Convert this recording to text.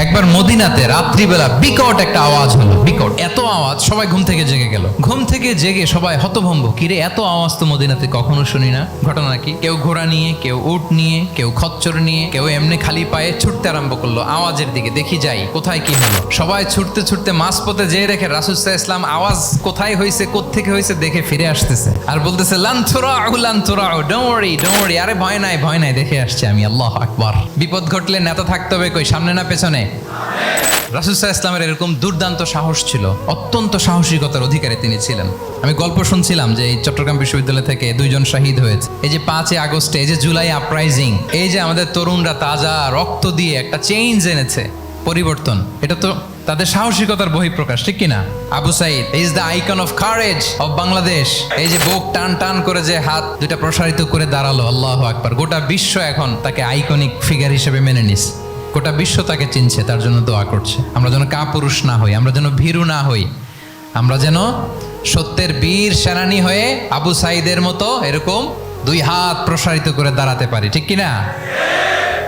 একবার মদিনাতে রাত্রিবেলা বিকট একটা আওয়াজ হলো, বিকট এত আওয়াজ, সবাই ঘুম থেকে জেগে গেল। ঘুম থেকে জেগে সবাই হতভম্ব, কিরে এত আওয়াজ তো মদিনাতে কখনো শুনি না। ঘটনা কি? কেউ ঘোড়া নিয়ে, কেউ উট নিয়ে, কেউ খচ্চর নিয়ে, কেউ এমনি খালি পায়ে ছুটতে আরম্ভ করলো আওয়াজের দিকে, দেখি যাই কোথায় কি হলো। সবাই ছুটতে ছুটতে মাঝপথে যেয়ে দেখে রাসূল সাল্লাল্লাহু আলাইহি ওয়াসাল্লাম আওয়াজ কোথায় হয়েছে, কোত্থেকে হয়েছে দেখে ফিরে আসতেছে আর বলতেছে, লান তুরাউ লান তুরাউ, ডোন্ট ওয়ারি, আরে ভয় নাই ভয় নাই, দেখে আসছে আমি। আল্লাহু আকবার। বিপদ ঘটলে নেতা থাকতে হবে কই, সামনে না পেছনে? রাসূল সাল্লাল্লাহু আলাইহি ওয়াসাল্লামের এরকম দুর্দান্ত সাহস ছিল, অত্যন্ত সাহসিকতার অধিকারী তিনি ছিলেন। আমি গল্প শুনছিলাম যে এই চট্টগ্রাম বিশ্ববিদ্যালয় থেকে 2 জন শহীদ হয়েছে। এই যে 5 আগস্টে, এই যে জুলাই আপরাইজিং, এই যে আমাদের তরুণরা তাজা রক্ত দিয়ে একটা চেঞ্জ এনেছে, পরিবর্তন, এটা তো তাদের সাহসিকতার বহিঃপ্রকাশ, ঠিক কিনা? Abu Sayed is the icon of courage of Bangladesh. এই যে বুক টান টান করে যে হাত দুটা প্রসারিত করে দাঁড়ালো, আল্লাহু আকবার। গোটা বিশ্ব এখন তাকে আইকনিক ফিগার হিসেবে মেনে নিছে, গোটা বিশ্ব তাকে চিনছে, তার জন্য দোয়া করছে। আমরা যেন কাপুরুষ না হই, আমরা যেন ভীরু না হই, আমরা যেন সত্যের বীর সেনানী হয়ে আবু সাইদের মতো এরকম 2 হাত প্রসারিত করে দাঁড়াতে পারি, ঠিক কিনা?